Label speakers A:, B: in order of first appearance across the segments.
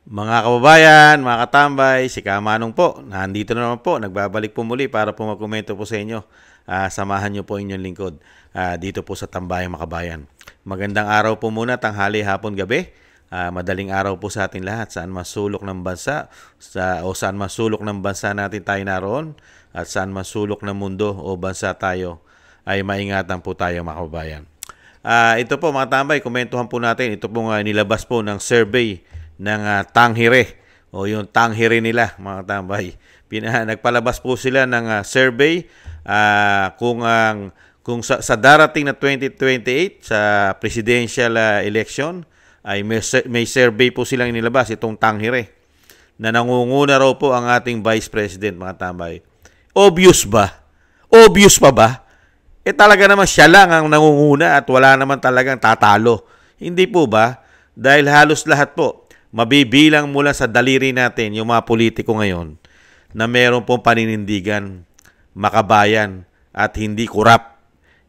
A: Mga kababayan, mga katambay, si Kamanong po. Nandito na naman po, nagbabalik po muli para po magkomento po sa inyo. Samahan niyo po inyong lingkod dito po sa Tambayang Makabayan. Magandang araw po muna, tanghali, hapon, gabi. Madaling araw po sa ating lahat, saan masulok ng bansa o saan masulok ng bansa natin tayo naroon at saan masulok ng mundo o bansa tayo ay maingatan po tayo mga kababayan. Ito po mga tambay, komentuhan po natin. Ito po nilabas po ng survey ng Tanghire o yung Tanghire nila mga tambay. Nagpalabas po sila ng survey kung sa darating na 2028 sa presidential election ay may survey po silang inilabas itong Tanghire na nangunguna raw po ang ating Vice President mga tambay. Obvious ba? Obvious pa ba? Talaga naman siya lang ang nangunguna at wala naman talagang tatalo. Hindi po ba? Dahil halos lahat po, mabibilang mula sa daliri natin yung mga politiko ngayon na meron pong paninindigan, makabayan at hindi kurap.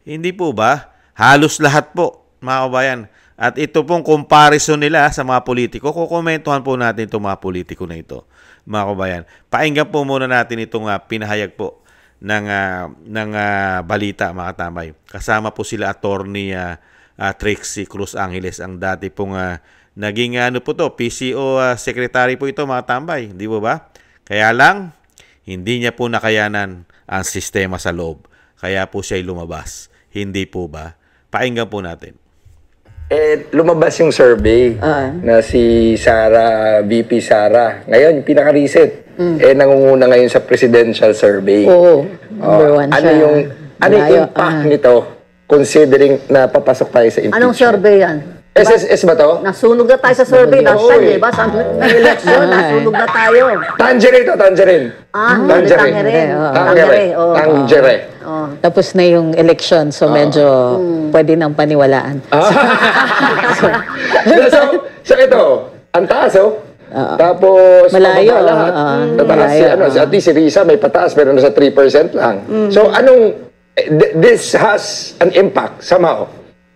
A: Hindi po ba? Halos lahat po, mga kabayan. At ito pong comparison nila sa mga politiko, kukomentuhan po natin itong mga politiko na ito, mga kabayan. Painggan po muna natin itong pinahayag po ng balita mga katambay. Kasama po sila Attorney Trixie Cruz Angeles, ang dati pong naging PCO secretary po ito mga tambay, di ba? Kaya lang hindi niya po nakayanan ang sistema sa loob. Kaya po siya lumabas. Hindi po ba? Painggan po natin.
B: Lumabas yung survey na si VP Sara. Ngayon, yung pinaka-recent, nangunguna ngayon sa presidential survey.
C: Oo, number one
B: ano
C: siya.
B: Ano yung impact nito considering na papasok tayo sa impeachment?
C: Anong survey yan?
B: SSS ba to?
C: Nasunog na tayo sa survey last time, di ba? Sa election, nasunog na tayo.
B: Tangerine to, Tangerine. Tangerine.
D: Tapos na yung election, so medyo pwede nang paniwalaan.
B: So ito, ang taas tapos
D: malayo.
B: Mataas at least si Risa may pataas pero nasa 3% lang. So this has an impact somehow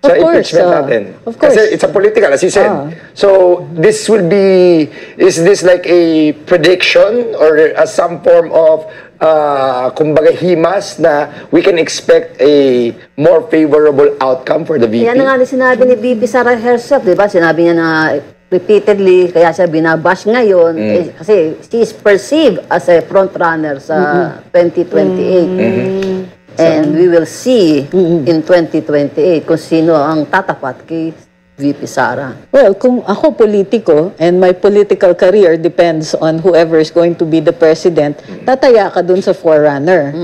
B: sa impeachment natin.
D: Of course.
B: Kasi it's a political, as you said. So this will be, is this like a prediction or some form of kumbaga himas na we can expect a more favorable outcome for the VP?
C: Yan na nga sinabi ni VP Sara herself, di ba? Sinabi niya na repeatedly, kaya siya binabash ngayon, kasi she is perceived as a front runner sa 2028. And we will see in 2028 kung sino ang tatapat kay VP Sara.
D: Well, kung ako politiko and my political career depends on whoever is going to be the president, tataya ka dun sa forerunner.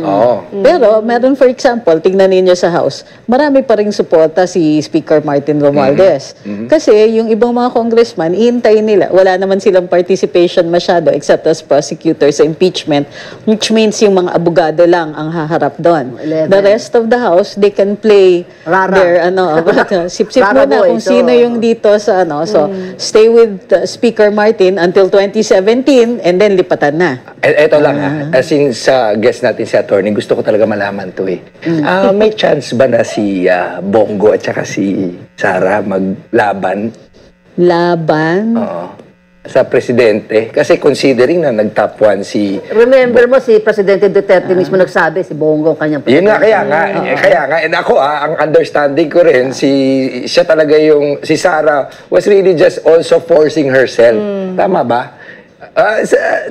D: Pero meron, for example, tingnan ninyo sa House, marami pa ring suporta si Speaker Martin Romualdez. Kasi yung ibang mga congressman, iintay nila. Wala naman silang participation masyado except as prosecutors sa impeachment, which means yung mga abogado lang ang haharap doon. The rest of the House, they can play their sip-sip muna kung sino yung dito sa so stay with Speaker Martin until 2017 and then lipatan na.
B: Ito lang since guest natin si Attorney, gusto ko talaga malaman to may chance ba na si Bongo at saka si Sara maglaban? Sa presidente? Kasi considering na nag-top 1 si...
C: Remember mo, si Presidente Duterte mismo nagsabi, si Bongo ang kanyang presidente.
B: Yun nga, kaya nga. And ako, ang understanding ko rin, siya talaga si Sara was really just also forcing herself. Tama ba?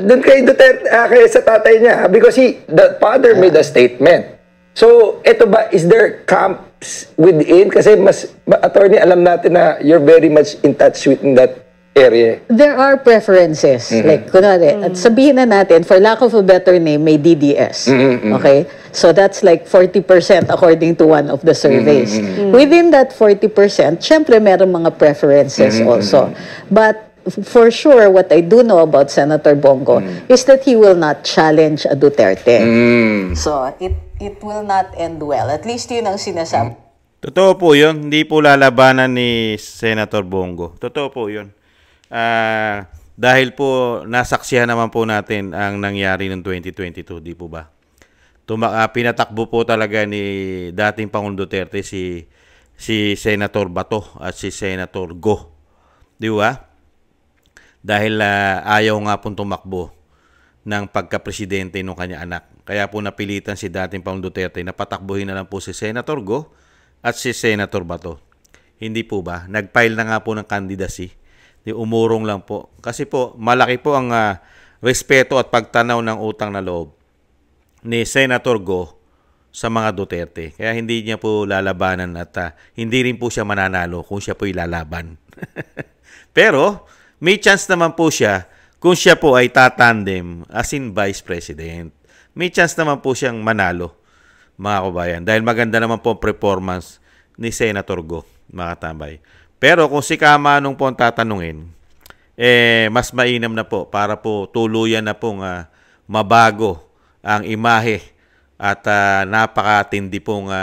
B: Doon kay Duterte, sa tatay niya, because the father made a statement. So, eto ba, is there camps within? Kasi attorney, alam natin na you're very much in touch with that area.
D: There are preferences. Like, kunwari, at sabihin na natin, for lack of a better name, may DDS. Okay? So that's like 40% according to one of the surveys. Within that 40%, syempre meron mga preferences also. But for sure, what I do know about Senator Bongo is that he will not challenge a Duterte. So it will not end well. At least yun ang sinasabi.
A: Totoo po yun. Hindi po lalabanan ni Senator Bongo. Totoo po yun. Dahil po nasaksihan naman po natin ang nangyari noong 2022, di po ba? Pinatakbo po talaga ni dating Pangulong Duterte si Senator Bato at si Senator Go. Di ba? dahil ayaw nga pong tumakbo ng pagka-presidente ng kanya anak. Kaya po napilitan si dating Pangulong Duterte na patakbuhin na lang po si Senator Go at si Senator Bato. Hindi po ba? Nag-file na nga po ng candidacy. Umurong lang po. Kasi po, malaki po ang respeto at pagtanaw ng utang na loob ni Senator Go sa mga Duterte. Kaya hindi niya po lalabanan at hindi rin po siya mananalo kung siya po ilalaban. Pero, may chance naman po siya kung siya po ay tatandem as in Vice President. May chance naman po siyang manalo, mga kabayan. Dahil maganda naman po ang performance ni Senator Go, mga tambay. Pero kung si Kamanong po ang tatanungin, mas mainam na po para po tuluyan na pong mabago ang imahe at napakatindi pong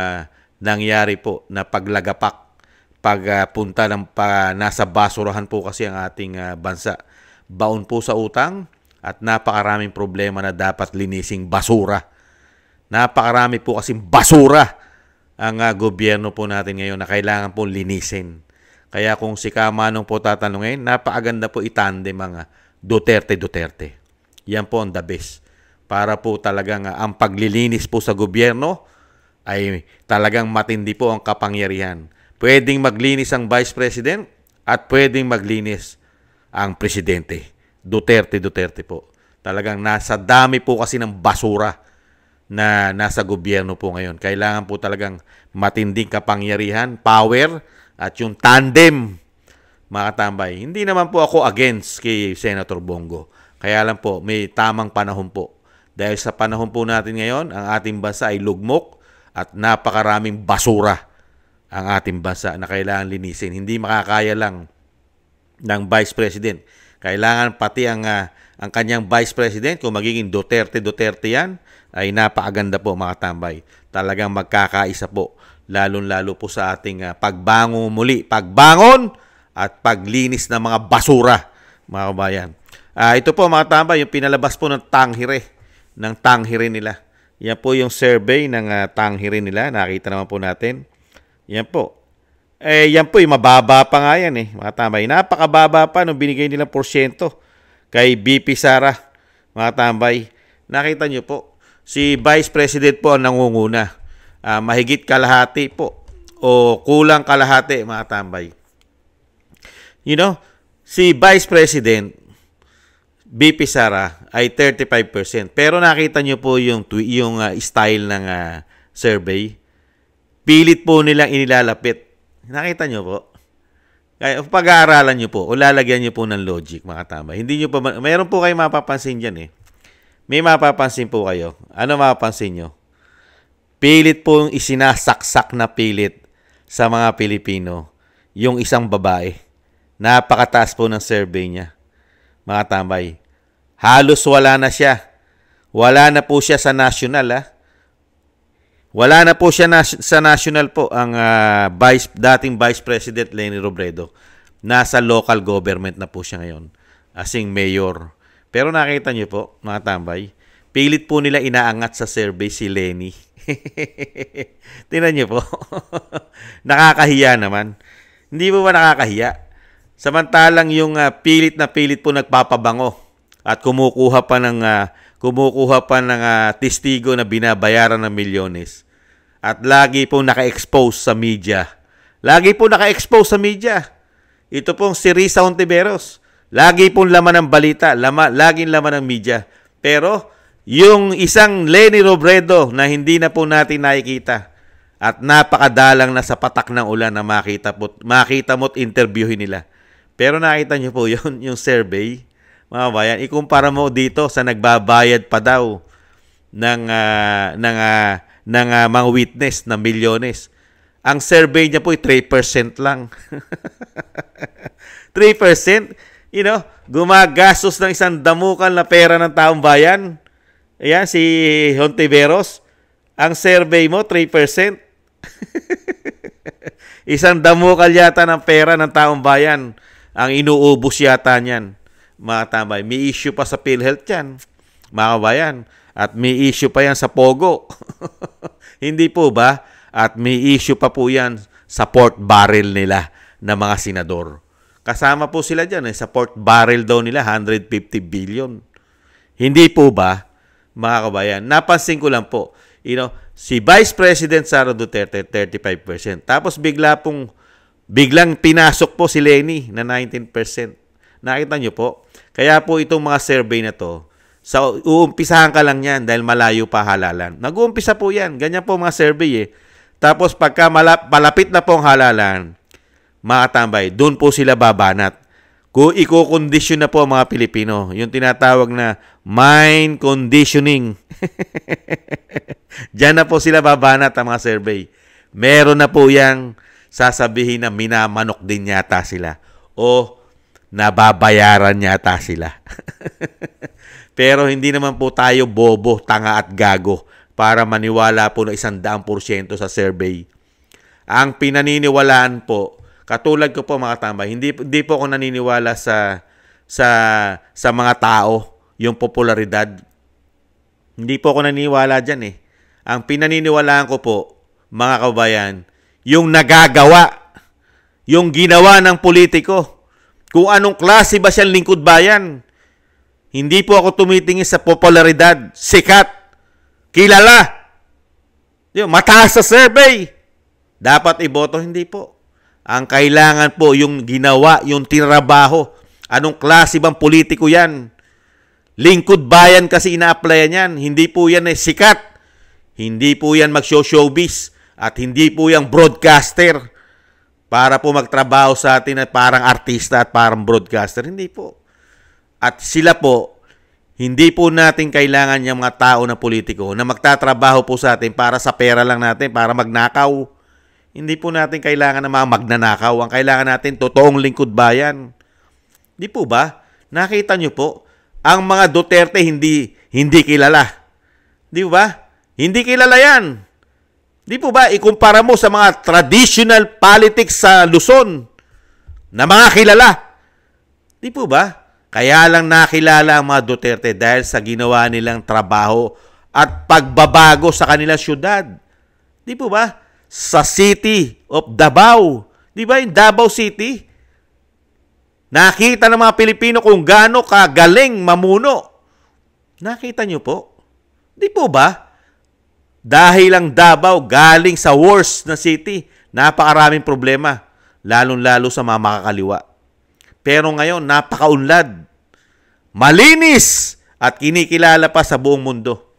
A: nangyari po na paglagapak, pagpunta ng nasa basurahan po kasi ang ating bansa. Baon po sa utang at napakaraming problema na dapat linising basura. Napakarami po kasing basura ang gobyerno po natin ngayon na kailangan po linisin. Kaya kung si Kamanong po tatanungin, napakaganda po itandem ang Duterte. Yan po ang the best. Para po talagang ang paglilinis po sa gobyerno ay talagang matindi po ang kapangyarihan. Pwedeng maglinis ang Vice President at pwedeng maglinis ang Presidente. Duterte po. Talagang nasa dami po kasi ng basura na nasa gobyerno po ngayon. Kailangan po talagang matinding kapangyarihan, power, at yung tandem, mga tambay. Hindi naman po ako against kay Senator Bongo. Kaya lang po, may tamang panahon po. Dahil sa panahon po natin ngayon, ang ating bansa ay lugmok at napakaraming basura ang ating bansa na kailangan linisin. Hindi makakaya lang ng Vice President. Kailangan pati ang kanyang Vice President, kung magiging Duterte yan, ay napakaganda po mga tambay. Talagang magkakaisa po, lalong-lalo po sa ating pagbangon muli. Pagbangon at paglinis ng mga basura, mga kabayan. Ito po mga tambay, yung pinalabas po ng tanghire nila. Yan po yung survey ng tanghire nila. Nakita naman po natin. Yan po. Yan po, yung mababa pa nga yan mga tambay. Napakababa pa nung binigay nilang porsyento kay BP Sara, mga tambay. Nakita nyo po, si Vice President po ang nangunguna. Mahigit kalahati po o kulang kalahati, mga tambay. You know, si Vice President BP Sara ay 35%. Pero nakita nyo po yung style ng survey. Pilit po nilang inilalapit. Nakita nyo po? Kaya pag-aaralan nyo po o lalagyan nyo po ng logic, mga tambay. Hindi nyo pa, mayroon po kayo mapapansin dyan May mapapansin po kayo. Ano mapapansin nyo? Pilit po yung isinasaksak na pilit sa mga Pilipino yung isang babae. Napakataas po ng survey niya, mga tambay. Halos wala na siya. Wala na po siya sa national, Wala na po siya sa national po ang dating Vice President Leni Robredo. Nasa local government na po siya ngayon. Asing mayor. Pero nakita niyo po, mga tambay, pilit po nila inaangat sa survey si Leni. Tingnan niyo po. Nakakahiya naman. Hindi po ba nakakahiya? Samantalang yung pilit po nagpapabango at kumukuha pa ng testigo na binabayaran ng milyones. At lagi po naka-expose sa media. Ito pong si Risa Hontiveros. Lagi pong laman ng balita, laging laman ng media. Pero yung isang Leni Robredo na hindi na po natin nakikita at napakadalang na sa patak ng ulan na makita mo't interviewin nila. Pero nakita niyo po yung survey, mga bayan. Ikumpara mo dito sa nagbabayad pa daw ng mga witness na milyones. Ang survey niya po ay 3% lang. 3%? Gumagastos ng isang damukan na pera ng taong bayan. Ayan, si Hontiveros. Ang survey mo, 3%. Isang damukal yata ng pera ng taong bayan ang inuubos yata niyan. Mga tambay, may issue pa sa PhilHealth yan, mga kabayan. At may issue pa yan sa Pogo. Hindi po ba? At may issue pa po yan sa pork barrel nila na mga senador. Kasama po sila dyan. Sa port barrel daw nila, 150 billion. Hindi po ba, mga kabayan? Napansin ko lang po, si Vice President Sara Duterte, 35%. Tapos biglang pinasok po si Leni na 19%. Nakita nyo po? Kaya po itong mga survey na to, uumpisahan ka lang yan dahil malayo pa halalan. Nag-uumpisa po yan. Ganyan po mga survey Tapos pagka malapit na po ang halalan, mga tambay, doon po sila babanat. Kung i-condition na po ang mga Pilipino, yung tinatawag na mind conditioning. Diyan na po sila babanat ang mga survey. Meron na po yang sasabihin na minamanok din yata sila o nababayaran yata sila. Pero hindi naman po tayo bobo, tanga at gago para maniwala po na 100% sa survey. Ang pinaniniwalaan po, katulad ko po mga tambay, hindi po ako naniniwala sa mga tao, yung popularidad. Hindi po ako naniniwala dyan Ang pinaniniwalaan ko po, mga kabayan, yung nagagawa, yung ginawa ng politiko. Kung anong klase ba siyang lingkod bayan. Hindi po ako tumitingin sa popularidad, sikat, kilala. Mataas sa survey. Dapat iboto, hindi po. Ang kailangan po yung ginawa, yung tinrabaho. Anong klase bang politiko yan? Lingkod bayan kasi ina-applyan yan. Hindi po yan sikat. Hindi po yan mag-showbiz. At hindi po yan broadcaster. Para po magtrabaho sa atin at parang artista at parang broadcaster. Hindi po. At sila po, hindi po natin kailangan yung mga tao na politiko na magtatrabaho po sa atin para sa pera lang natin, para magnakaw. Hindi po natin kailangan ng mga magnanakaw. Ang kailangan natin, totoong lingkod bayan. Di po ba? Nakita nyo po, ang mga Duterte hindi kilala. Di ba? Hindi kilala yan. Di po ba? Ikumpara mo sa mga traditional politics sa Luzon na mga kilala. Di po ba? Kaya lang nakilala ang mga Duterte dahil sa ginawa nilang trabaho at pagbabago sa kanilang syudad. Di po ba? Sa City of Davao. Di ba yung Davao City? Nakita ng mga Pilipino kung gaano kagaling mamuno. Nakita nyo po? Di po ba? Dahil ang Davao galing sa worst na city, napakaraming problema, lalong-lalo sa mga makakaliwa. Pero ngayon, napakaunlad, malinis, at kinikilala pa sa buong mundo.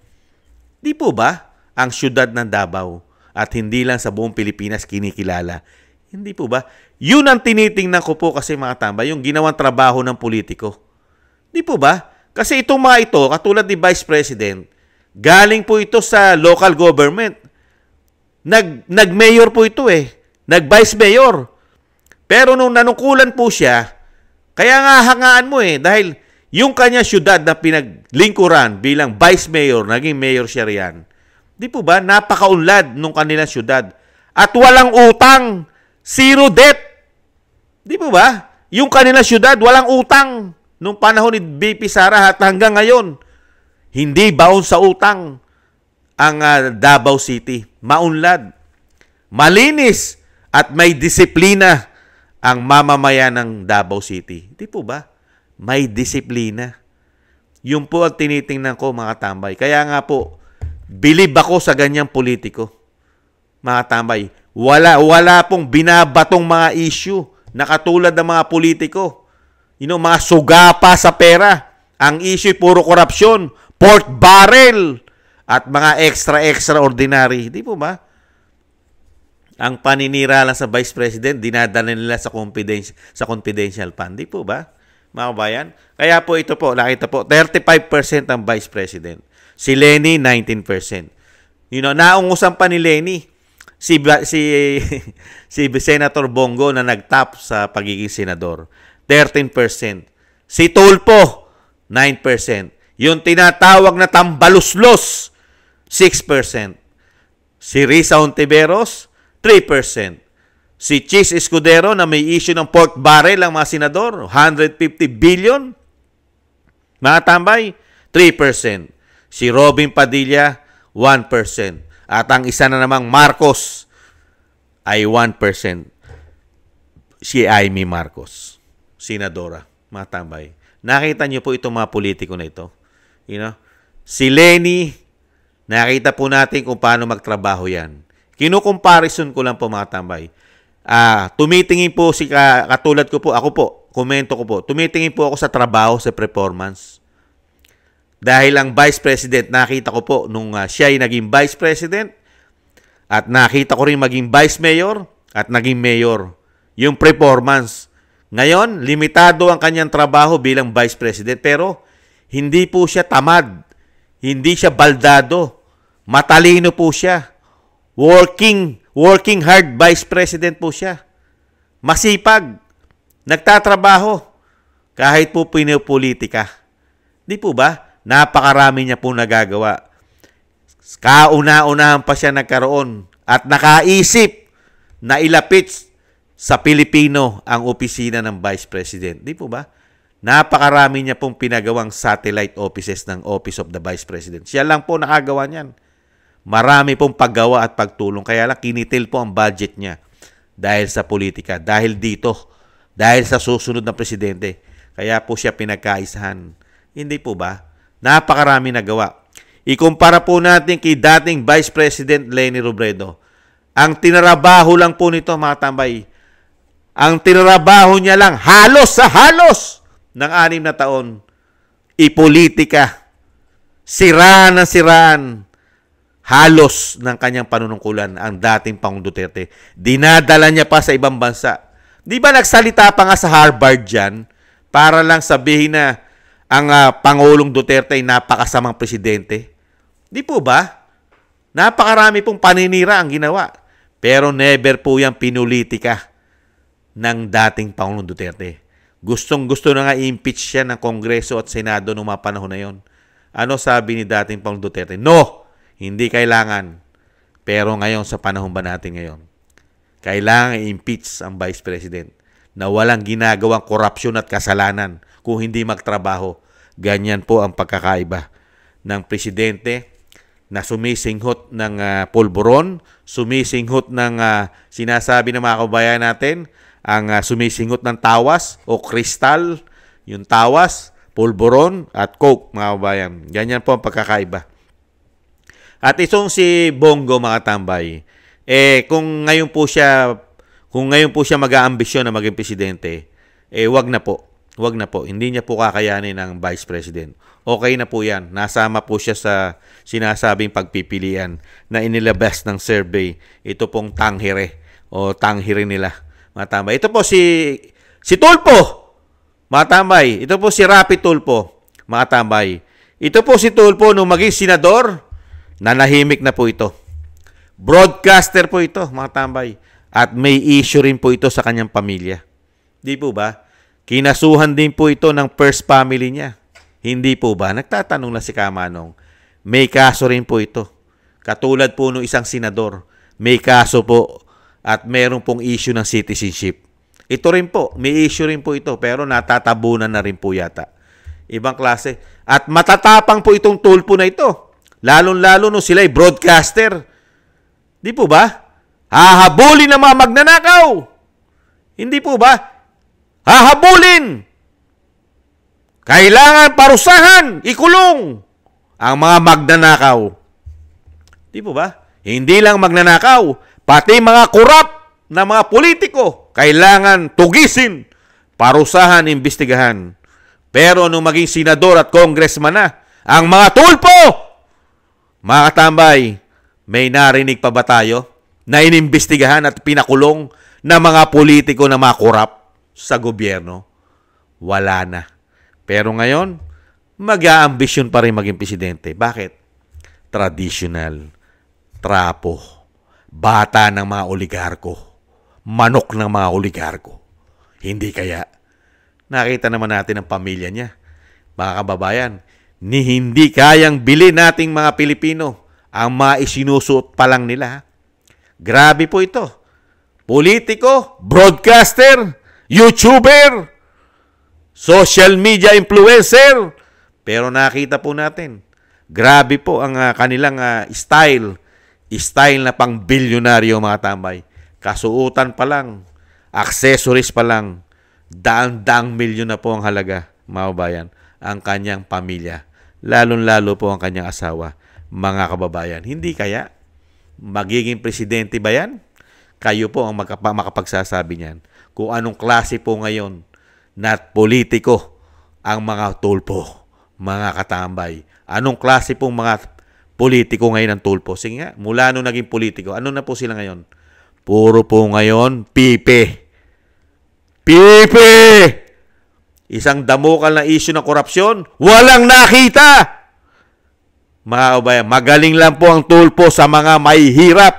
A: Di po ba ang syudad ng Davao at hindi lang sa buong Pilipinas kinikilala? Hindi po ba? Yun ang tinitingnan ko po kasi mga tambay, yung ginawang trabaho ng politiko. Di po ba? Kasi itong mga ito, katulad ni Vice President, galing po ito sa local government. Nag-mayor po ito Nag-vice mayor. Pero nung nanukulan po siya, kaya nga hangaan mo dahil yung kanya syudad na pinaglingkuran bilang vice mayor, naging mayor siya riyan. Di po ba? Napakaunlad nung kanilang syudad. At walang utang. Zero debt. Di po ba? Yung kanilang syudad, walang utang. Nung panahon ni BP Sara at hanggang ngayon, hindi baon sa utang ang Davao City. Maunlad. Malinis. At may disiplina ang mamamayan ng Davao City. Di po ba? May disiplina. Yun po ang tinitingnan ko, mga tambay. Kaya nga po, bilib ako sa ganyang politiko. Mga tambay, wala pong binabatong mga issue na katulad ng mga politiko. Mga sugapa sa pera. Ang issue puro korupsyon, port barrel, at mga extraordinary. Di po ba? Ang paninira lang sa Vice President, dinadala nila sa confidential fund. Di po ba, mga kabayan? Kaya po ito po, nakita po, 35% ang Vice President. Si Leni, 19%. Naungusan pa ni Leni, si Senator Bongo na nag-top sa pagiging senador. 13%. Si Tulfo, 9%. Yung tinatawag na tambaluslos, 6%. Si Risa Hontiveros, 3%. Si Chis Escudero na may issue ng pork barrel ang mga senador, 150 billion. Mga tambay, 3%. Si Robin Padilla, 1%. At ang isa na namang Marcos ay 1%. Si Amy Marcos. senadora, mga tambay. Nakita niyo po itong mga politiko na ito. Si Lenny, nakita po natin kung paano magtrabaho yan. Kino-comparison ko lang po, mga tambay. Tumitingin po katulad ko po, ako po, komento ko po, tumitingin po ako sa trabaho, sa performance. Dahil ang Vice President, nakita ko po nung siya ay naging Vice President at nakita ko rin maging Vice Mayor at naging Mayor. Yung performance. Ngayon, limitado ang kanyang trabaho bilang Vice President pero hindi po siya tamad. Hindi siya baldado. Matalino po siya. Working hard Vice President po siya. Masipag. Nagtatrabaho. Kahit po pinopolitika. Di po ba? Napakarami niya po nagagawa. Kauna-unahan pa siya nagkaroon at nakaisip na ilapit sa Pilipino ang opisina ng Vice President. Di po ba? Napakarami niya pong pinagawang satellite offices ng Office of the Vice President. Siya lang po nakagawa niyan. Marami pong paggawa at pagtulong. Kaya lang kinitil po ang budget niya dahil sa politika. Dahil dito. Dahil sa susunod na presidente. Kaya po siya pinagkaisahan. Hindi po ba? Napakarami nagawa. Ikumpara po natin kay dating Vice President Leni Robredo. Ang tinarabaho lang po nito, mga tambay, ang tinarabaho niya lang halos sa halos ng 6 na taon, ipolitika, siraan ng siraan, halos ng kanyang panunungkulan ang dating Pangulong Duterte. Dinadala niya pa sa ibang bansa. Di ba nagsalita pa nga sa Harvard dyan para lang sabihin na ang Pangulong Duterte ay napakasamang presidente? Di po ba? Napakarami pong paninira ang ginawa. Pero never po yan pinulitika ng dating Pangulong Duterte. Gustong-gusto na nga i-impeach siya ng Kongreso at Senado noong mga panahon na yon. Ano sabi ni dating Pangulong Duterte? No! Hindi kailangan. Pero ngayon, sa panahon ba natin ngayon, kailangan i-impeach ang Vice President na walang ginagawang korupsyon at kasalanan kung hindi magtrabaho. Ganyan po ang pagkakaiba ng presidente na sumisinghot ng pulburon, sumisinghot ng sinasabi ng mga kababayan natin, ang sumisinghot ng tawas o kristal, yung tawas, pulburon at coke, mga kababayan. Ganyan po ang pagkakaiba. At itong si Bongo, mga tambay, kung ngayon po siya mag-aambisyon na maging presidente, wag na po. Wag na po. Hindi niya po kakayanin ng Vice President. Okay na po yan. Nasama po siya sa sinasabing pagpipilian na inilabas ng survey. Ito pong tanghire o tanghire nila. Mga tambay. Ito po si Tulpo. Mga tambay. Ito po si Rapi Tulpo. Mga tambay. Ito po si Tulpo nung maging senador, nanahimik na po ito. Broadcaster po ito, mga tambay. At may issue rin po ito sa kanyang pamilya. Di po ba? Kinasuhan din po ito ng first family niya. Hindi po ba? Nagtatanong na si Kamanong. May kaso rin po ito. Katulad po ng isang senador. May kaso po at meron pong issue ng citizenship. Ito rin po. May issue rin po ito pero natatabunan na rin po yata. Ibang klase. At matatapang po itong Tulpo na ito. Lalong-lalo no sila ay broadcaster. Di po ba? Hahabulin ng mga magnanakaw. Hindi po ba? Hahabulin! Kailangan parusahan, ikulong ang mga magnanakaw. Di po ba? Hindi lang magnanakaw, pati mga korap na mga politiko, kailangan tugisin, parusahan, imbestigahan. Pero nung maging senador at congressman na, ang mga tulpo, mga katambay, may narinig pa ba tayo na inimbestigahan at pinakulong na mga politiko na mga korap sa gobyerno? Wala na. Pero ngayon, mag-aambisyon pa rin maging presidente. Bakit? Traditional, trapo, bata ng mga oligarko, manok ng mga oligarko. Hindi kaya? Nakita naman natin ang pamilya niya. Mga kababayan, hindi kayang bilhin nating mga Pilipino ang mga isinusuot pa lang nila. Grabe po ito. Politiko, broadcaster, YouTuber, social media influencer. Pero nakita po natin, grabe po ang kanilang style na pang bilyonaryo, mga tambay. Kasuutan pa lang, accessories pa lang, daang-daang milyon na po ang halaga, mga kababayan, ang kanyang pamilya. Lalong-lalo po ang kanyang asawa, mga kababayan. Hindi kaya magiging presidente ba yan? Kayo po ang makapagsasabi niyan. Kung anong klase po ngayon na politiko ang mga tulpo, mga katambay. Anong klase pong mga politiko ngayon ang tulpo? Sige nga, mula nung naging politiko, ano na po sila ngayon? Puro po ngayon, pipe. Pipe! Isang damukal na issue ng korupsyon, walang nakita! Mga kabayan, magaling lang po ang tulpo sa mga mahihirap.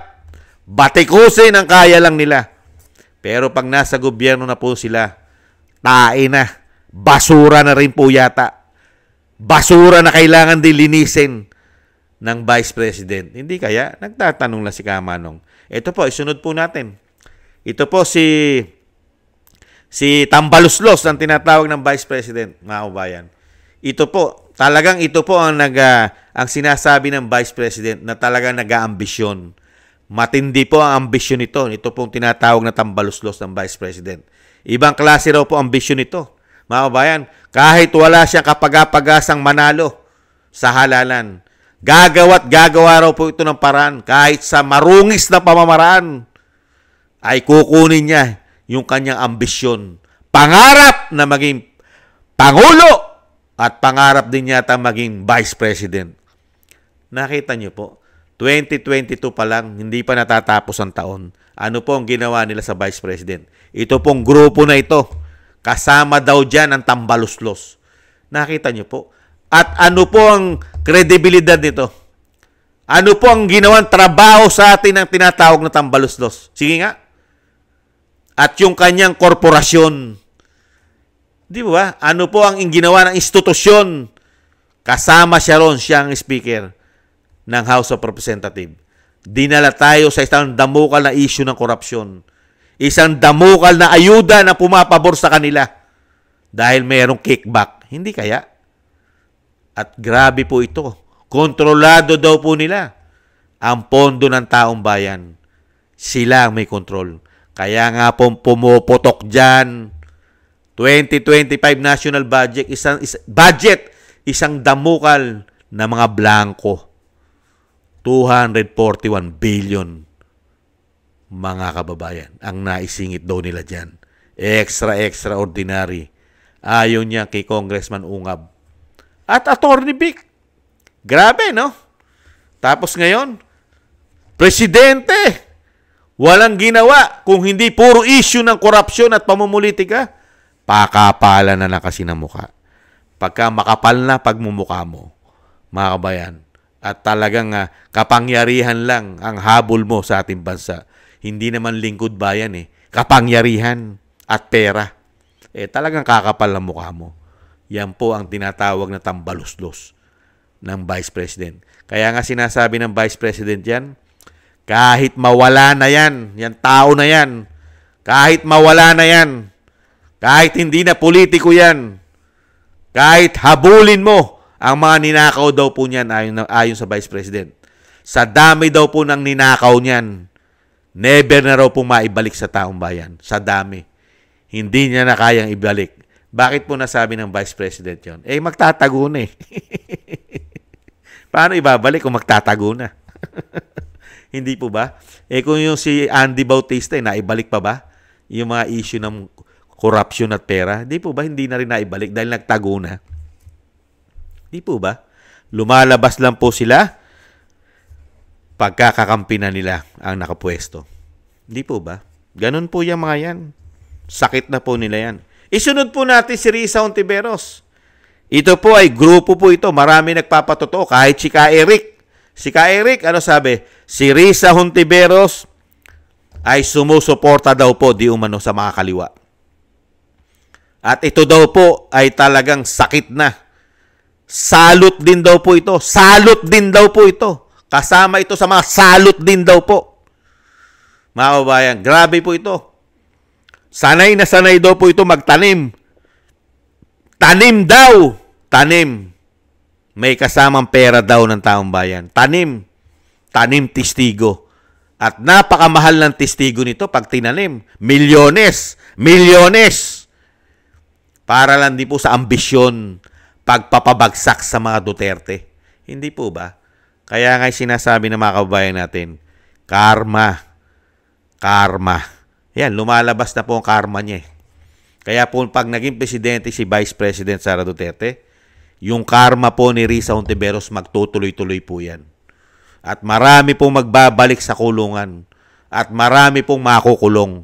A: Batikusin ang kaya lang nila. Pero pag nasa gobyerno na po sila, tae na. Basura na rin po yata. Basura na kailangan din linisin ng Vice President. Hindi kaya? Nagtatanong lang si Kamanong. Ito po, isunod po natin. Ito po si Tambaluslos ang tinatawag ng Vice President, mga kabayan. Ito po, talagang ito po ang sinasabi ng Vice President na talagang nag-aambisyon. Matindi po ang ambisyon nito. Ito pong tinatawag na tambaluslos ng Vice President. Ibang klase raw po ambisyon nito. Mga kabayan, kahit wala siyang kapag-apagasang manalo sa halalan, gagawa raw po ito ng paraan. Kahit sa marungis na pamamaraan, ay kukunin niya yung kanyang ambisyon. Pangarap na maging Pangulo at pangarap din yata maging Vice President. Nakita niyo po, 2022 pa lang, hindi pa natatapos ang taon. Ano po ang ginawa nila sa Vice President? Ito pong grupo na ito, kasama daw dyan ang tambaluslos. Nakita niyo po. At ano po ang kredibilidad nito? Ano po ang ginawang trabaho sa atin ng tinatawag na tambaluslos? Sige nga. At yung kanyang korporasyon. Di ba? Ano po ang ginawa ng institusyon? Kasama siya ron, siyang speaker ng House of Representatives. Dinala tayo sa isang damukal na issue ng korupsyon. Isang damukal na ayuda na pumapabor sa kanila dahil mayroong kickback. Hindi kaya? At grabe po ito. Kontrolado daw po nila ang pondo ng taong bayan. Sila ang may kontrol. Kaya nga po pumuputok dyan. 2025 national budget, isang damukal na mga blanco. 241 billion, mga kababayan, ang naisingit daw nila dyan. Extraordinary. Ayaw niya kay Congressman Ungab. At Attorney Vic. Grabe, no? Tapos ngayon, presidente, walang ginawa kung hindi puro issue ng korupsyon at pamumulitika. Pakapalan na kasi ng mukha. Pagka makapal na pagmumukha mo, mga kabayan, at talagang kapangyarihan lang ang habol mo sa ating bansa. Hindi naman lingkod bayan Kapangyarihan at pera. Talagang kakapal ang mukha mo. Yan po ang tinatawag na tambaluslos ng Vice President. Kaya nga sinasabi ng Vice President yan, kahit mawala na yan tao na yan, kahit mawala na yan, kahit hindi na politiko yan, kahit habulin mo ang mga ninakaw daw po niyan ayon sa Vice President. Sa dami daw po ng ninakaw niyan, never na raw po maibalik sa taong bayan. Sa dami. Hindi niya na kayang ibalik. Bakit po nasabi ng Vice President yon? Magtatago na Paano ibabalik kung magtatago na? Hindi po ba? Kung yung si Andy Bautista, naibalik pa ba? Yung mga issue ng corruption at pera, di po ba hindi na rin naibalik dahil nagtago na? Di po ba? Lumalabas lang po sila pagkakakampi na nila ang nakapwesto. Di po ba? Ganun po yung mga yan. Sakit na po nila yan. Isunod po natin si Risa Hontiveros. Ito po ay grupo po ito. Marami nagpapatotoo. Kahit si Ka Eric. Si Ka Eric, ano sabi? Si Risa Hontiveros ay sumusuporta daw po di umano sa mga kaliwa. At ito daw po ay talagang sakit na. Salot din daw po ito. Salot din daw po ito. Kasama ito sa mga salot din daw po. Mga kababayan, grabe po ito. Sanay na sanay daw po ito magtanim. Tanim daw. Tanim. May kasamang pera daw ng taong bayan. Tanim. Tanim testigo. At napakamahal ng testigo nito pag tinanim. Milyones. Milyones. para lang di po sa ambisyon pagpapabagsak sa mga Duterte. Hindi po ba? Kaya nga sinasabi ng mga kababayan natin, karma. Yan, lumalabas na po ang karma niya. Kaya po pag naging presidente si Vice President Sara Duterte, yung karma po ni Risa Hontiveros magtutuloy-tuloy po yan. At marami pong magbabalik sa kulungan. At marami pong makukulong.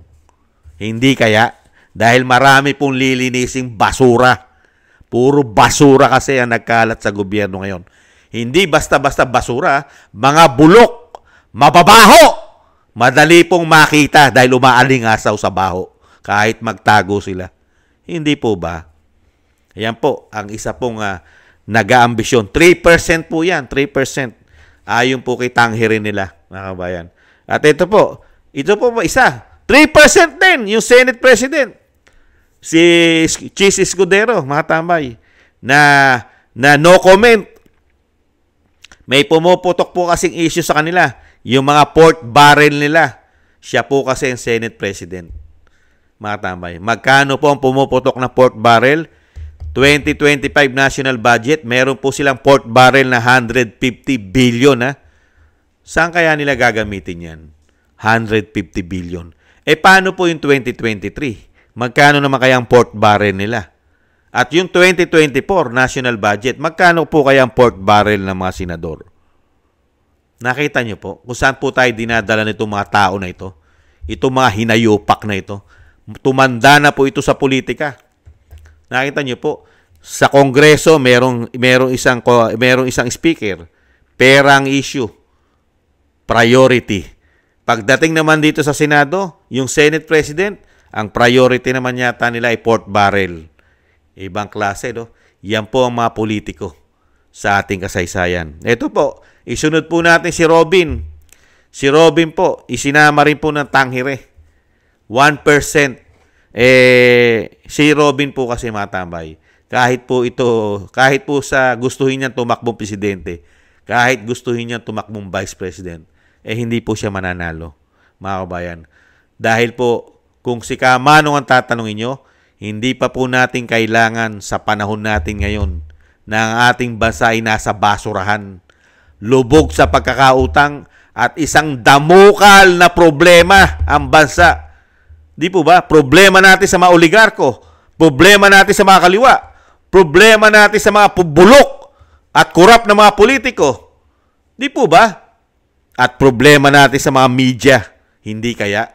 A: Hindi kaya? Dahil marami pong lilinising basura. Puro basura kasi ang nagkalat sa gobyerno ngayon. Hindi basta-basta basura, mga bulok, mababaho. Madali pong makita dahil umaalingasaw sa baho kahit magtago sila. Hindi po ba? Ayan po, ang isa pong nag-aambisyon. 3% po yan, 3%. Ayon po kay tanghirin nila, mga kabayan. At ito po isa. 3% din, yung Senate President. Si Chis Escudero, mga tambay, na no comment. May pumuputok po kasing issue sa kanila. Yung mga port barrel nila. Siya po kasi ang Senate President. Mga tambay. Magkano po ang pumuputok na port barrel? 2025 national budget, meron po silang port barrel na 150 billion. Saan kaya nila gagamitin yan? 150 billion. Paano po yung 2023? Magkano naman kaya ang port barrel nila? At yung 2024 national budget, magkano po kaya ang port barrel ng mga senador? Nakita nyo po kung saan po tayo dinadala nitong mga tao na ito? Itong mga hinayupak na ito. Tumanda na po ito sa politika. Nakita nyo po, sa Kongreso merong isang speaker. Perang issue. Priority. Pagdating naman dito sa Senado, yung Senate President, ang priority naman yata nila ay port barrel. Ibang klase, no? Yan po ang mga politiko sa ating kasaysayan. Ito po, isunod po natin si Robin. Si Robin po, isinama rin po ng tanghire. 1%. Si Robin po kasi matambay. Kahit po sa gustuhin niyang tumakbong presidente, kahit gustuhin niyang tumakbong vice president, hindi po siya mananalo, mga kabayan. Dahil po, kung si Kamanong ang tatanungin nyo, hindi pa po natin kailangan sa panahon natin ngayon na ang ating bansa ay nasa basurahan, lubog sa pagkakautang at isang damukal na problema ang bansa. Di po ba? Problema natin sa mga oligarko, problema natin sa mga kaliwa, problema natin sa mga bulok at kurap na mga politiko. Di po ba? At problema natin sa mga media. Hindi kaya?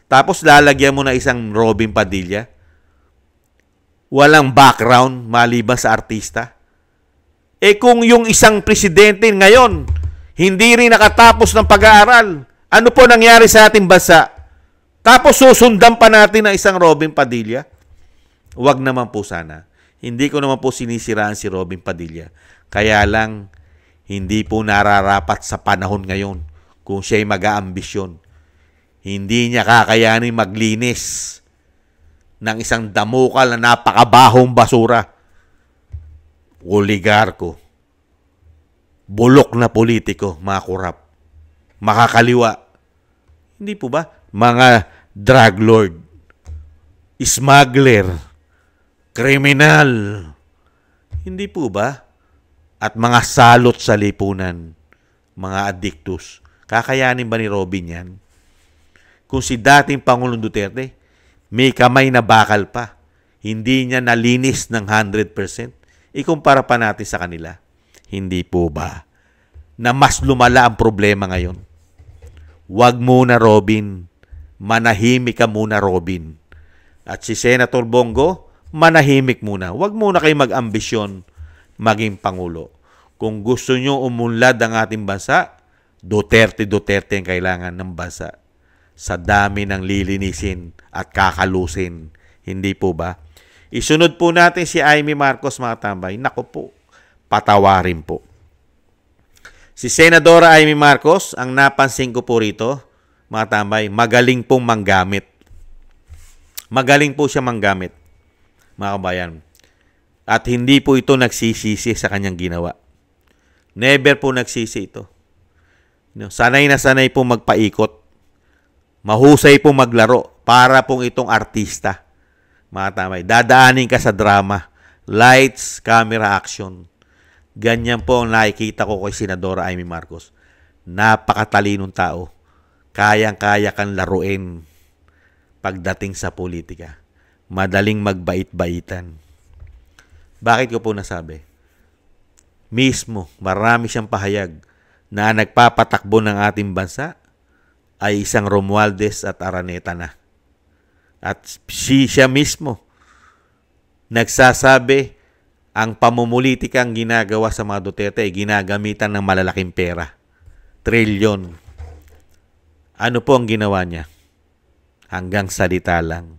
A: Tapos lalagyan mo na isang Robin Padilla. Walang background maliban sa artista. Kung yung isang presidente ngayon, hindi rin nakatapos ng pag-aaral, ano po nangyari sa ating bansa? Tapos susundan pa natin ang isang Robin Padilla? Huwag naman po sana. Hindi ko naman po sinisiraan si Robin Padilla. Kaya lang, hindi po nararapat sa panahon ngayon kung siya'y mag-aambisyon. Hindi niya kakayanin maglinis ng isang damukal na napakabahong basura. Oligarko. Bulok na politiko, mga kurap. Makakaliwa. Hindi po ba? Mga drug lord. Smuggler. Kriminal. Hindi po ba? At mga salot sa lipunan. Mga addictus. Kakayanin ba ni Robin yan? Kung si dating Pangulong Duterte, may kamay na bakal pa. Hindi niya nalinis ng 100%. Ikumpara pa natin sa kanila. Hindi po ba? Na mas lumala ang problema ngayon. Huwag muna, Robin. Manahimik ka muna, Robin. At si Senator Bongo, manahimik muna. Huwag muna kayo mag-ambisyon maging Pangulo. Kung gusto nyo umunlad ang ating bansa, Duterte ang kailangan ng bansa. Sa dami ng lilinisin at kakalusin. Hindi po ba? Isunod po natin si Amy Marcos, mga tambay. Naku po, patawarin po. Si Senadora Amy Marcos, ang napansin ko po rito, mga tambay, magaling pong manggamit. Magaling po siya manggamit, mga kabayan. At hindi po ito nagsisisi sa kanyang ginawa. Never po nagsisi ito. Sanay na sanay po magpaikot. Mahusay pong maglaro para pong itong artista Mga tamay, dadaanin ka sa drama. Lights, camera, action. Ganyan po ang nakikita ko kay Senadora Amy Marcos. Napakatalinong tao. Kayang-kaya kang laruin pagdating sa politika. Madaling magbait-baitan. Bakit ko po nasabi? Mismo, marami siyang pahayag na nagpapatakbo ng ating bansa ay isang Romualdez at Araneta na. At siya mismo nagsasabi ang pamumulitikang ginagawa sa mga Duterte ay ginagamitan ng malalaking pera. Trilyon. Ano po ang ginawa niya? Hanggang salita lang.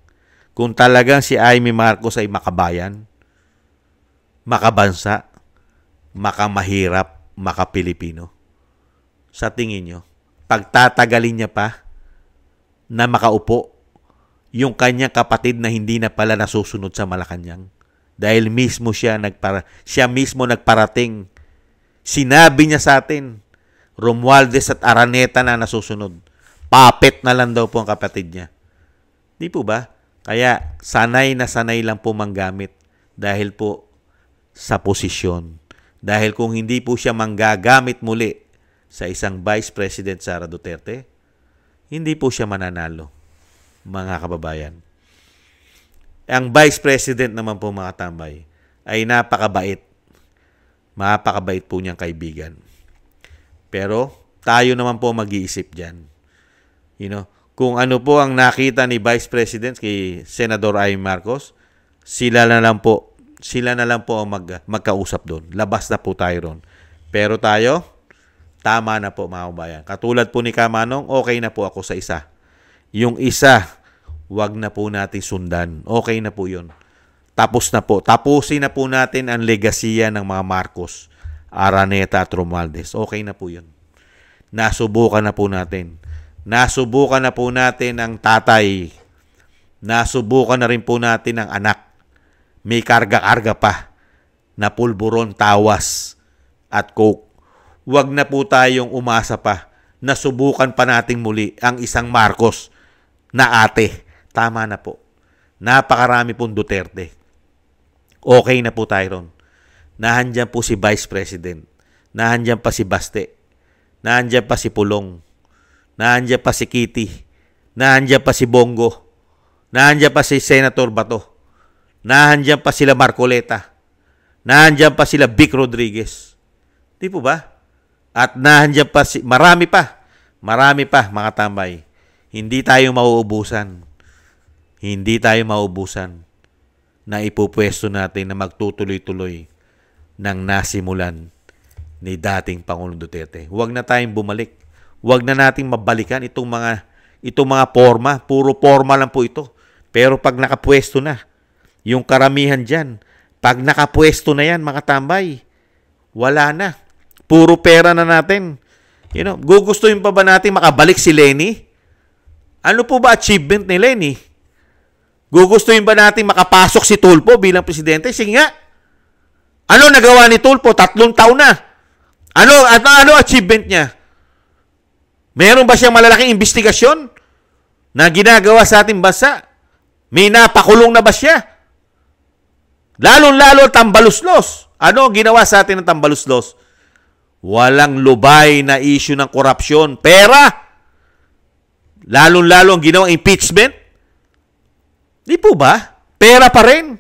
A: Kung talagang si Amy Marcos ay makabayan, makabansa, makamahirap, makapilipino, sa tingin nyo, pagtatagalin niya pa na makaupo yung kanyang kapatid na hindi na pala nasusunod sa Malacanang? Dahil mismo siya mismo nagparating. Sinabi niya sa atin, Romualdez at Araneta na nasusunod. Puppet na lang daw po ang kapatid niya. Di po ba? Kaya sanay na sanay lang po manggamit dahil po sa posisyon. Dahil kung hindi po siya manggagamit muli sa isang Vice President Sara Duterte, hindi po siya mananalo, mga kababayan. Ang Vice President naman po, mga tambay, ay napakabait. Mapakabait po niyang kaibigan. Pero tayo naman po mag-iisip dyan. Kung ano po ang nakita ni Vice President kay Senador Amy Marcos, sila na lang po ang magkausap doon. Labas na po tayo ron. Pero tayo, tama na po, mga kababayan. Katulad po ni Kamanong, okay na po ako sa isa. Yung isa, wag na po natin sundan. Okay na po yun. Tapos na po. Tapusin na po natin ang legasiya ng mga Marcos, Araneta at Romualdez. Okay na po yun. Nasubukan na po natin. Nasubukan na po natin ang tatay. Nasubukan na rin po natin ang anak. May karga-karga pa na pulburon, tawas at coke. Wag na po tayong umasa pa. Nasubukan pa nating muli ang isang Marcos na ate. Tama na po. Napakarami pong Duterte. Okay na po tayo ron. Nahandyan po si Vice President. Nahandyan pa si Baste. Nahandyan pa si Pulong. Nahandyan pa si Kitty. Nahandyan pa si Bongo. Nahandyan pa si Senator Bato. Nahandyan pa sila Marcoleta. Nahandyan pa sila Vic Rodriguez. Di po ba? At nahandyan pa marami pa, mga tambay. Hindi tayo mauubusan. Hindi tayo mauubusan na ipupwesto natin na magtutuloy-tuloy ng nasimulan ni dating Pangulong Duterte. Huwag na tayong bumalik. Huwag na nating mabalikan itong mga forma. Puro forma lang po ito. Pero pag nakapwesto na, yung karamihan dyan, pag nakapwesto na yan, mga tambay, wala na. Puro pera na natin. Gugustuhin pa ba natin makabalik si Leni? Ano po ba achievement ni Leni? Gugustuhin ba natin makapasok si Tulfo bilang presidente? Sige nga. Ano nagawa ni Tulfo? 3 taon na. Ano achievement niya? Meron ba siyang malalaking investigasyon na ginagawa sa ating bansa? May napakulong na ba siya? Lalong-lalo tambaluslos. Ano ginawa sa atin ng tambaluslos? Walang lubay na issue ng korupsyon. Pera. Lalong-lalo ang ginawang impeachment. Di po ba? Pera pa rin.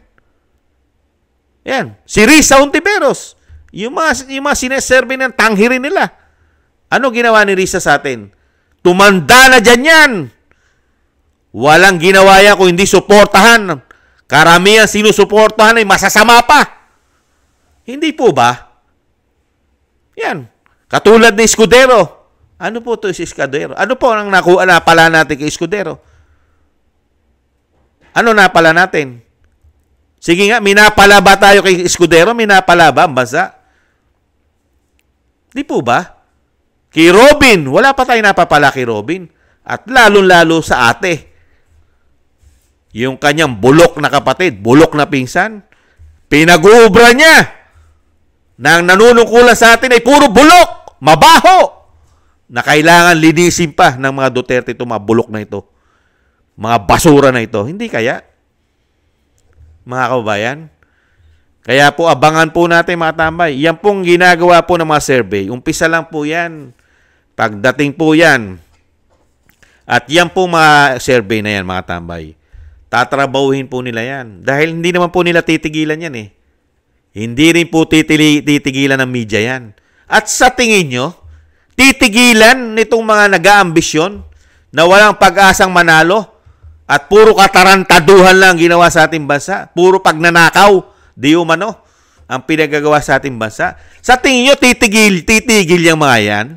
A: Yan. Si Risa Hontiveros. Yung mga sineserve ng tanghirin nila. Ano ginawa ni Risa sa atin? Tumanda na dyan yan. Walang ginawa yan kung hindi suportahan. Karamihan sinusuportahan ay masasama pa. Hindi po ba? Yan. Katulad ni Escudero. Ano po ito si Escudero? Ano po ang napala natin kay Escudero? Ano napala natin? Sige nga, minapala ba tayo kay Escudero? Minapala ba ang bansa? Di po ba? Kay Robin, wala pa tayo napapala kay Robin. At lalong-lalo sa ate. Yung kanyang bulok na kapatid, bulok na pinsan, pinag-uubra niya. Nang nanunungkulan sa atin ay puro bulok, mabaho, na kailangan linisin pa ng mga Duterte ito, mga bulok na ito. Mga basura na ito. Hindi kaya? mga kababayan. Kaya po, abangan po natin mga tambay. Yan pong ginagawa po ng mga survey. Umpisa lang po yan. Pagdating po yan. At yan po mga survey na yan, mga tambay. Tatrabahuhin po nila yan. Dahil hindi naman po nila titigilan yan eh. Hindi rin po titigilan ng media yan. At sa tingin nyo, titigilan nitong mga nag-aambisyon na walang pag-asang manalo at puro katarantaduhan lang ginawa sa ating bansa. Puro pagnanakaw, di umano, ang pinagagawa sa ating bansa. Sa tingin nyo, titigil yung mga yan?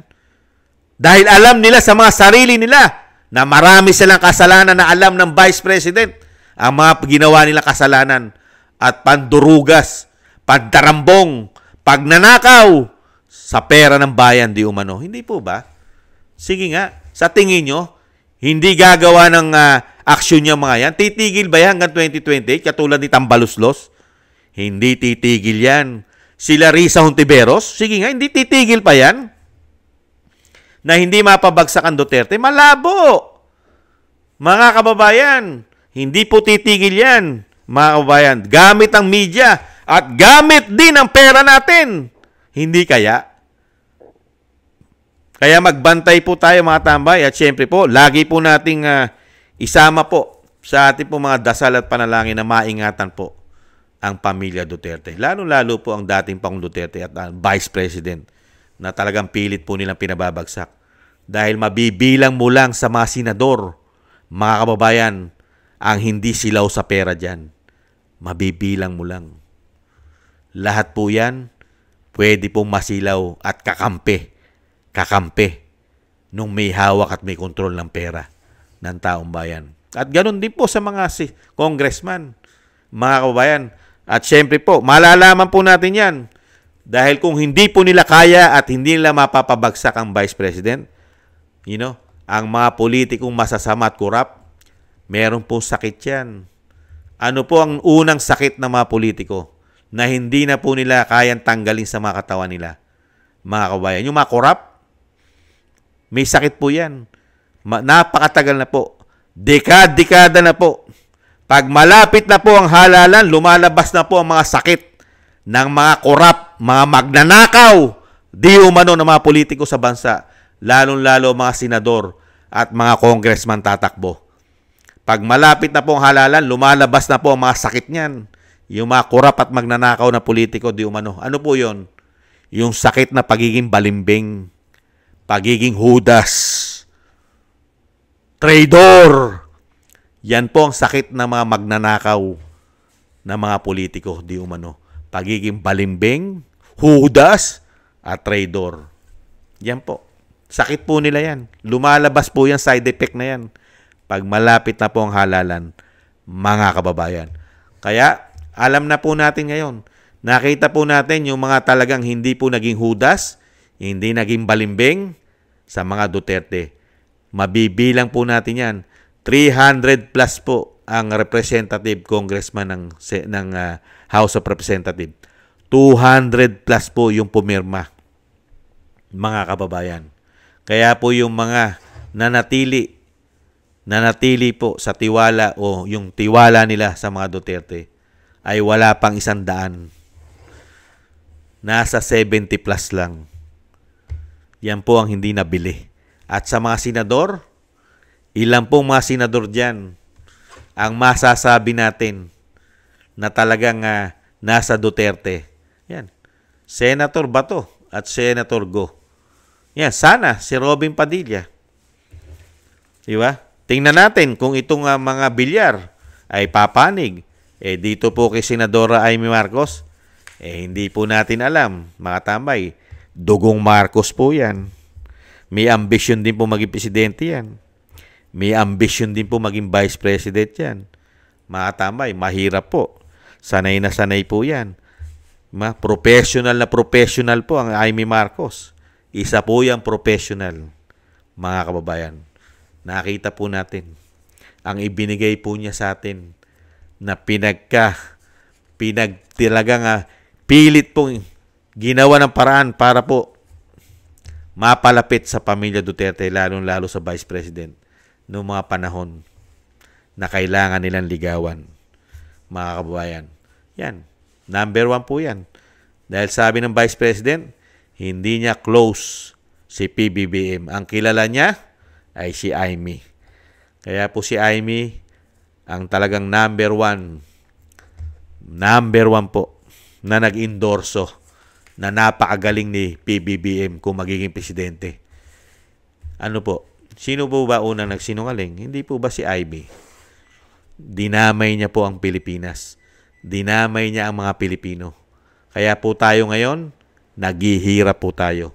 A: Dahil alam nila sa mga sarili nila na marami silang kasalanan na alam ng Vice President ang mga ginawa nilang kasalanan at pandurugas, pandarambong, pagnanakaw sa pera ng bayan, di umano. Hindi po ba? Sige nga, sa tingin nyo, hindi gagawa ng aksyon yung mga yan? Titigil ba yan hanggang 2028 katulad ni Tambaluslos? Hindi titigil yan. Sila Risa Hontiveros? Sige nga, hindi titigil pa yan? Na hindi mapabagsak ang Duterte? Malabo! Mga kababayan, hindi po titigil yan, mga kababayan. Gamit ang media at gamit din ang pera natin. Hindi kaya? Kaya magbantay po tayo mga tambay at syempre po, lagi po nating isama po sa ating po mga dasal at panalangin na maingatan po ang pamilya Duterte. Lalo-lalo po ang dating Pangulong Duterte at Vice President na talagang pilit po nilang pinababagsak. Dahil mabibilang mo lang sa mga senador, mga kababayan, ang hindi silaw sa pera dyan. Mabibilang mo lang. Lahat po yan, pwede pong masilaw at kakampi nung may hawak at may kontrol ng pera ng taong bayan. At ganun din po sa mga congressman, mga kababayan. At syempre po, malalaman po natin yan. Dahil kung hindi po nila kaya at hindi nila mapapabagsak ang Vice President, ang mga politikong masasama at kurap, meron po sakit yan. Ano po ang unang sakit ng mga politiko na hindi na po nila kayang tanggalin sa mga katawan nila? Mga kabayan, yung mga kurap, may sakit po yan. Napakatagal na po. Dekada na po. Pag malapit na po ang halalan, lumalabas na po ang mga sakit ng mga kurap, mga magnanakaw, di umano ng mga politiko sa bansa, lalong-lalo mga senador at mga congressman tatakbo. Pag malapit na po ang halalan, lumalabas na po ang mga sakit niyan. Yung mga kurap at magnanakaw na politiko, di umano. Ano po yon? Yung sakit na pagiging balimbing, pagiging hudas, traidor. Yan po ang sakit ng mga magnanakaw na mga politiko, di umano. Pagiging balimbing, hudas, at traidor. Yan po. Sakit po nila yan. Lumalabas po yan, side effect na yan. Pag malapit na po ang halalan, mga kababayan. Kaya, alam na po natin ngayon. Nakita po natin yung mga talagang hindi po naging hudas, hindi naging balimbing sa mga Duterte. Mabibilang po natin yan. 300 plus po ang representative congressman ng House of Representatives. 200 plus po yung pumirma, mga kababayan. Kaya po yung mga nanatili po sa tiwala o yung tiwala nila sa mga Duterte ay wala pang 100. Nasa 70 plus lang. Yan po ang hindi nabili. At sa mga senador, ilan pong mga senador dyan ang masasabi natin na talagang nasa Duterte? Yan. Senator Bato at Senator Go. Yan, sana si Robin Padilla. Diba? Tingnan natin kung itong mga bilyar ay papanig. Dito po kay Senadora Amy Marcos, hindi po natin alam, mga tambay. Dugong Marcos po yan. May ambisyon din po maging presidente yan. May ambisyon din po maging vice president yan. Mga tambay, mahirap po. Sanay na sanay po yan. Professional po ang Amy Marcos. Isa po yung professional, mga kababayan. Nakita po natin ang ibinigay po niya sa atin na talagang pilit pong ginawa ng paraan para po mapalapit sa pamilya Duterte, lalong-lalo sa Vice President noong mga panahon na kailangan nilang ligawan. mga kababayan. Yan. Number 1 po yan. Dahil sabi ng Vice President, hindi niya close si PBBM. Ang kilala niya ay si Amy. Kaya po si Amy ang talagang number 1 po na nag-endorso na napakagaling ni PBBM kung magiging presidente. Ano po? Sino po ba unang nagsinungaling? Hindi po ba si Amy? Dinamay niya po ang Pilipinas. Dinamay niya ang mga Pilipino. Kaya po tayo ngayon, naghihirap po tayo.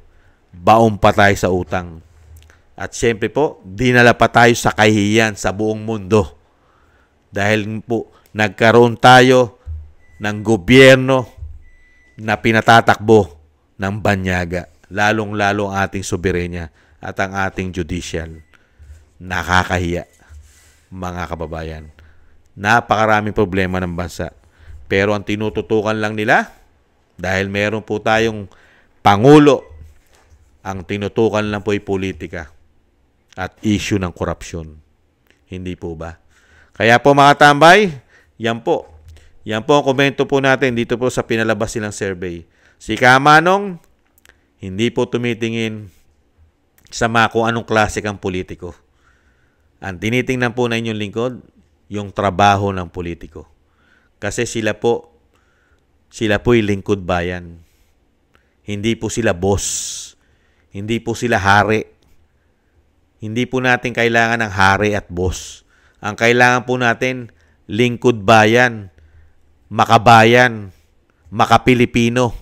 A: Baon pa tayo sa utang. At siyempre po, dinala pa tayo sa kahihiyan sa buong mundo. Dahil po, nagkaroon tayo ng gobyerno na pinatatakbo ng banyaga. Lalong-lalo ang ating soberenya at ang ating judicial. Nakakahiya, mga kababayan. Napakaraming problema ng bansa. Pero ang tinututukan lang nila, dahil meron po tayong Pangulo, ang tinutukan lang po ay politika at issue ng korupsyon. Hindi po ba? Kaya po mga tambay, yan po. Yan po ang komento po natin dito po sa pinalabas nilang survey. Si Kamanong, hindi po tumitingin sa mga kung anong klase kang politiko. Ang tinitingnan po na inyong lingkod, yung trabaho ng politiko. Kasi sila po yung lingkod bayan. Hindi po sila boss. Hindi po sila hari. Hindi po natin kailangan ng hari at boss. Ang kailangan po natin, lingkod bayan, makabayan, makapilipino,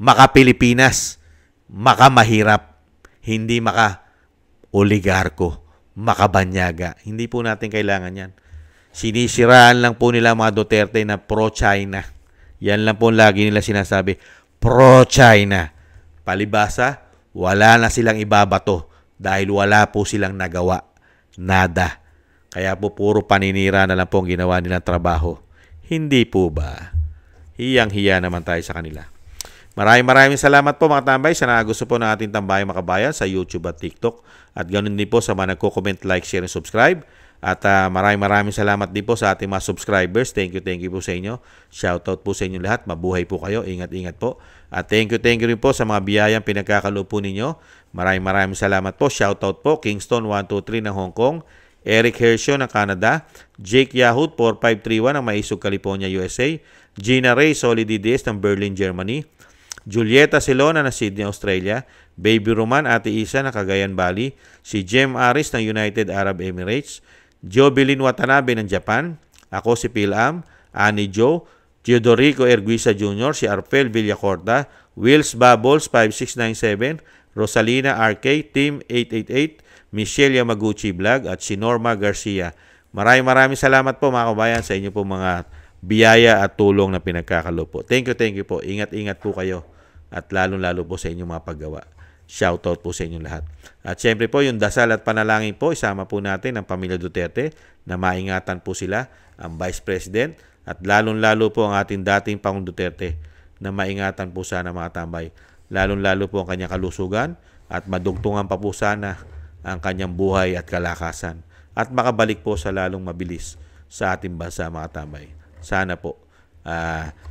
A: makapilipinas, makamahirap, hindi maka-oligarko, makabanyaga. Hindi po natin kailangan yan. Sinisiraan lang po nila mga Duterte na pro-China. Yan lang po lagi nila sinasabi, pro-China. Palibasa, wala na silang ibabato dahil wala po silang nagawa. Nada. Kaya po puro paninira na lang po ang ginawa nilang trabaho. Hindi po ba? Hiyang-hiya naman tayo sa kanila. Maraming salamat po mga tambay sa gusto po ng ating Tambayang Makabayan sa YouTube at TikTok. At ganoon din po sa mga nagko-comment, like, share, and subscribe. At maraming salamat din po sa ating mga subscribers. Thank you po sa inyo. Shoutout po sa inyo lahat. Mabuhay po kayo. Ingat po. At thank you rin po sa mga biyayang pinagkakaloob po ninyo. Maraming salamat po. Shoutout po. Kingston 123 ng Hong Kong. Eric Hershio ng Canada. Jake Yahoo 4531 ng Maisog, California, USA. Gina Ray Solidides ng Berlin, Germany. Julieta Silona ng Sydney, Australia. Baby Roman, Ate Isa ng Cagayan Valley. Si Jem Aris ng United Arab Emirates. Jovelyn Watanabe ng Japan. Ako si Pilam. Annie Joe. Teodorico Erguisa Jr. Si Arfel Villacorta. Wills Bubbles 5697. Rosalina RK. Team 888. Michelle Yamaguchi Vlog. At si Norma Garcia. Maraming salamat po mga kabayan sa inyo po mga biyaya at tulong na pinagkakaloob po. Thank you po. Ingat po kayo. At lalong-lalo po sa inyong mga paggawa. Shoutout po sa inyong lahat. At syempre po, yung dasal at panalangin po, isama po natin ang pamilya Duterte na maingatan po sila, ang Vice President, at lalong-lalo po ang ating dating Pangulong Duterte na maingatan po sana mga tambay. Lalong-lalo po ang kanyang kalusugan at madugtungan pa po sana ang kanyang buhay at kalakasan. At makabalik po sa lalong mabilis sa ating bansa mga tambay. Sana po.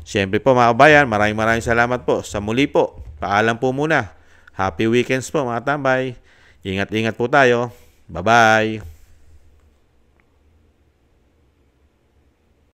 A: Siyempre po mga kabayan, maraming salamat po. Sa muli po, paalam po muna. Happy weekends po mga tambay. Ingat po tayo. Bye-bye.